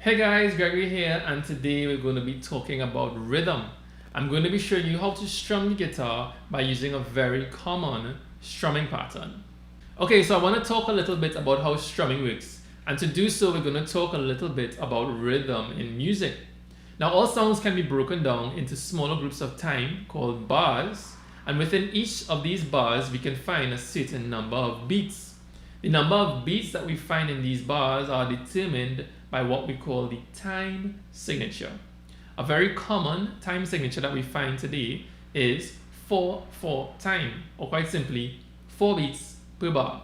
Hey guys, Gregory here, and today we're going to be talking about rhythm. I'm going to be showing you how to strum the guitar by using a very common strumming pattern. Okay, so I want to talk a little bit about how strumming works, and to do so we're going to talk a little bit about rhythm in music. Now all sounds can be broken down into smaller groups of time called bars, and within each of these bars we can find a certain number of beats. The number of beats that we find in these bars are determined by what we call the time signature. A very common time signature that we find today is 4/4 time, or quite simply 4 beats per bar.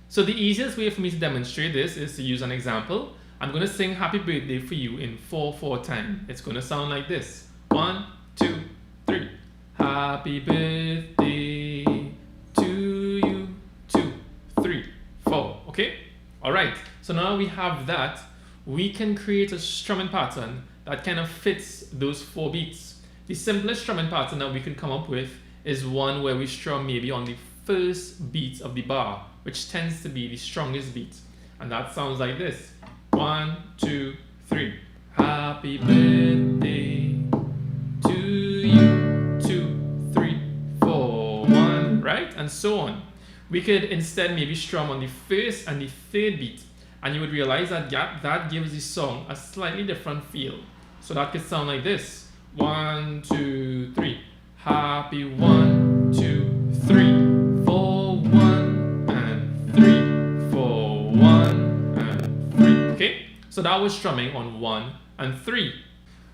So the easiest way for me to demonstrate this is to use an example. I'm going to sing Happy Birthday for you in 4/4 time. It's going to sound like this. 1, 2, 3. Happy birthday to you. 2, 3, 4. Okay? Alright, so now we have that. We can create a strumming pattern that kind of fits those 4 beats. The simplest strumming pattern that we can come up with is one where we strum maybe on the first beat of the bar, which tends to be the strongest beat. And that sounds like this. 1, 2, 3. Happy birthday to you. 2, 3, 4, 1, right? And so on. We could instead maybe strum on the first and the third beat, and you would realize that that gives the song a slightly different feel. So that could sound like this. 1, 2, 3. Happy 1, 2, 3, 4, 1, and 3, 4, 1, and 3. Okay? So that was strumming on 1 and 3.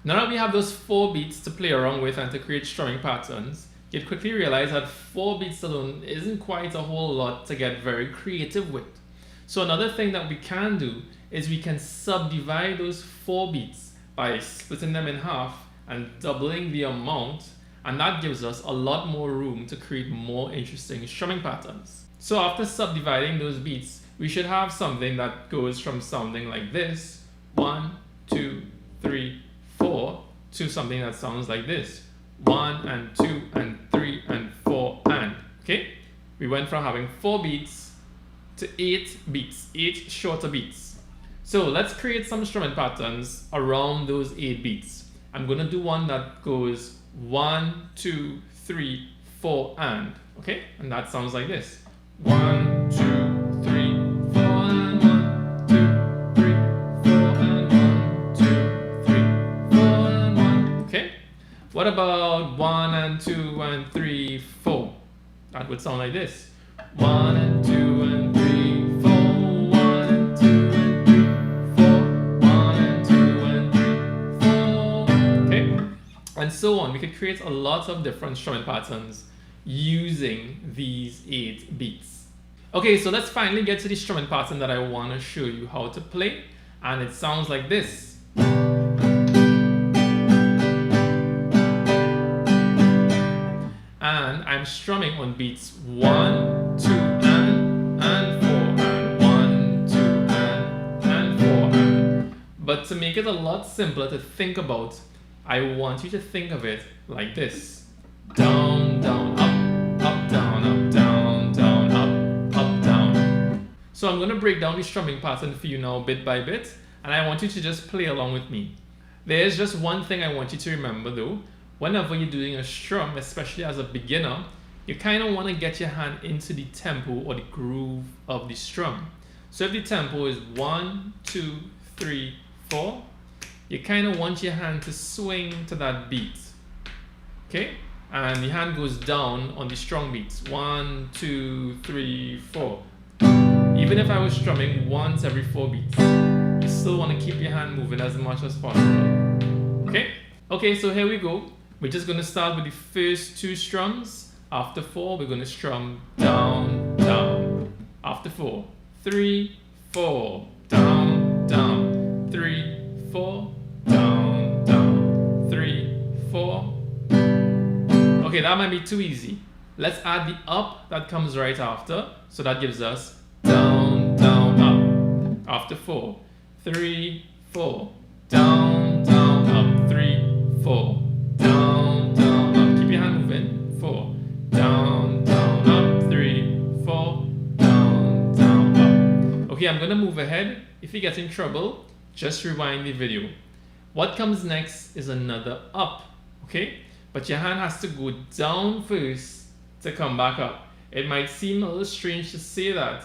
Now that we have those 4 beats to play around with and to create strumming patterns, you'd quickly realize that 4 beats alone isn't quite a whole lot to get very creative with. So another thing that we can do is we can subdivide those 4 beats by splitting them in half and doubling the amount, and that gives us a lot more room to create more interesting strumming patterns. So after subdividing those beats, we should have something that goes from sounding like this, 1, 2, 3, 4, to something that sounds like this, 1 and 2 and 3 and 4 and, okay? We went from having 4 beats to 8 beats, 8 shorter beats. So let's create some strumming patterns around those 8 beats. I'm going to do one that goes 1, 2, 3, 4 and, okay? And that sounds like this. 1, 2, 3, 4 and 1, 2, 3, 4 and 1, 2, 3, 4 and 1. Okay? What about 1 and 2 and 3, 4? That would sound like this. 1 and 2 and 3, 4, 1 and 2 and 3, 4, 1 and 2 and 3, 4. Okay? And so on. We could create a lot of different strumming patterns using these 8 beats. Okay, so let's finally get to the strumming pattern that I want to show you how to play. And it sounds like this. And I'm strumming on beats 1, 2, and 4, and 1, 2, and 4, and. But to make it a lot simpler to think about, I want you to think of it like this. Down, down, up, up, down, up, down, down, up, down. So I'm going to break down the strumming pattern for you now bit by bit, and I want you to just play along with me. There's just one thing I want you to remember though. Whenever you're doing a strum, especially as a beginner, you kind of want to get your hand into the tempo or the groove of the strum. So if the tempo is 1, 2, 3, 4, you kind of want your hand to swing to that beat. Okay? And the hand goes down on the strong beats. 1, 2, 3, 4. Even if I was strumming once every 4 beats, you still want to keep your hand moving as much as possible. Okay? Okay, so here we go. We're just going to start with the first 2 strums. After 4, we're going to strum down, down. After 4, 3, 4, down, down. 3, 4, down, down. 3, 4. Okay, that might be too easy. Let's add the up that comes right after. So that gives us down, down, up. After 4, 3, 4, down, down, up. 3, 4. Down, down, up. Keep your hand moving. 4. Down, down, up. 3, 4. Down, down, up. Okay, I'm going to move ahead. If you get in trouble, just rewind the video. What comes next is another up, okay? But your hand has to go down first to come back up. It might seem a little strange to say that,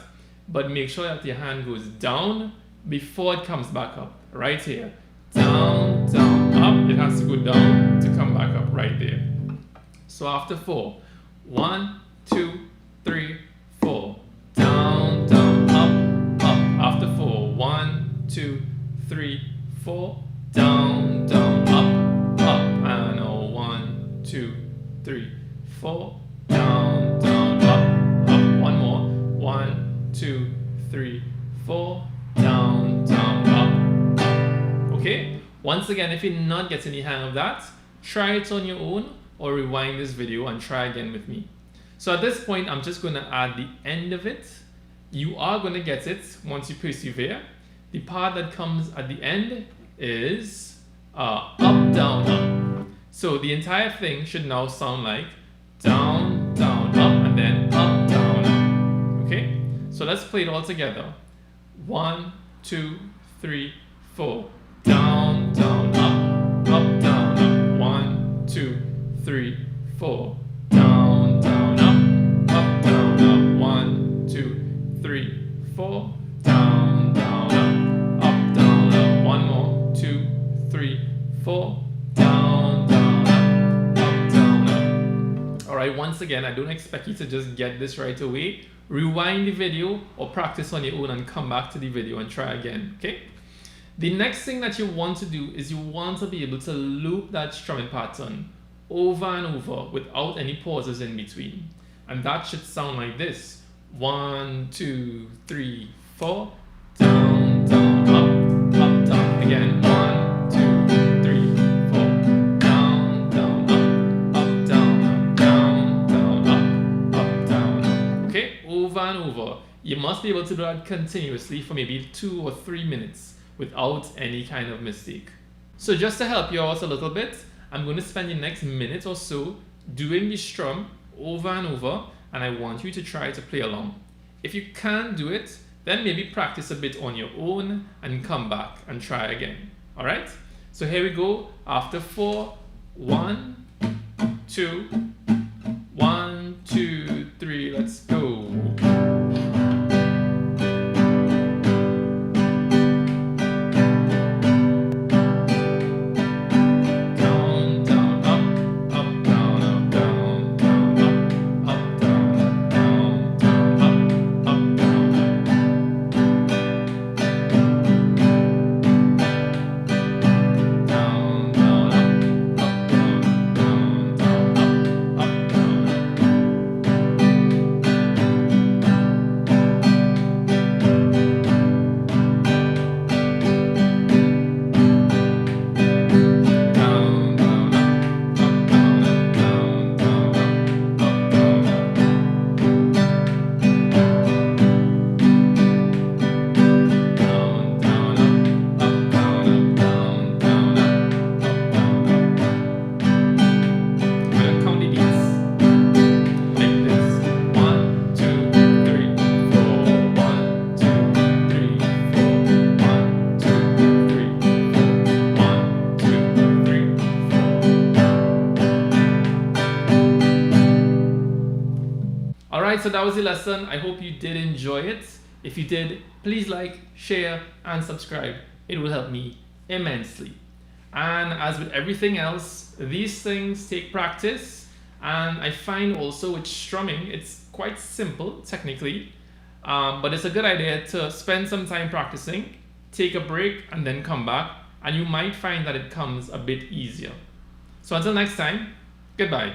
but make sure that your hand goes down before it comes back up, right here. Down, down, up. It has to go down to come back up right there. So after 4, 1, 2, 3, 4. Down, down, up, up. After 4, 1, 2, 3, 4. Down, down, up, up. And 1, 2, 3, 4. Down, down, up, up. One more. 1, 2, 3, 4. Down, down, up. Okay? Once again, if you're not getting the hang of that, try it on your own or rewind this video and try again with me. So at this point, I'm just going to add the end of it. You are going to get it once you persevere. The part that comes at the end is up, down, up. So the entire thing should now sound like down, down, up, and then up, down, up. Okay? So let's play it all together. 1, 2, 3, 4. Down, down, up, down, up. 1, 2, 3, 4. Down, down, up, down, up. 1, 2, 3, 4. Down, down, up, down, up. One more. 2, 3, 4. Down, down, up, down, up. Alright, once again, I don't expect you to just get this right away. Rewind the video or practice on your own and come back to the video and try again, okay? The next thing that you want to do is you want to be able to loop that strumming pattern over and over without any pauses in between. And that should sound like this. 1, 2, 3, 4. Down, down, up, down. Again. 1, 2, 3, 4. Down, down, up, down, down, down, up, down. Okay? Over and over. You must be able to do that continuously for maybe 2 or 3 minutes without any kind of mistake. So just to help you out a little bit, I'm going to spend the next minute or so doing the strum over and over, and I want you to try to play along. If you can't do it, then maybe practice a bit on your own and come back and try again. Alright? So here we go. After 4, 1, 2, 1, 2, 3, let's go. Alright, so that was the lesson. I hope you did enjoy it. If you did, please like, share, and subscribe. It will help me immensely. And as with everything else, these things take practice. And I find also with strumming, it's quite simple technically, but it's a good idea to spend some time practicing, take a break, and then come back. And you might find that it comes a bit easier. So until next time, goodbye.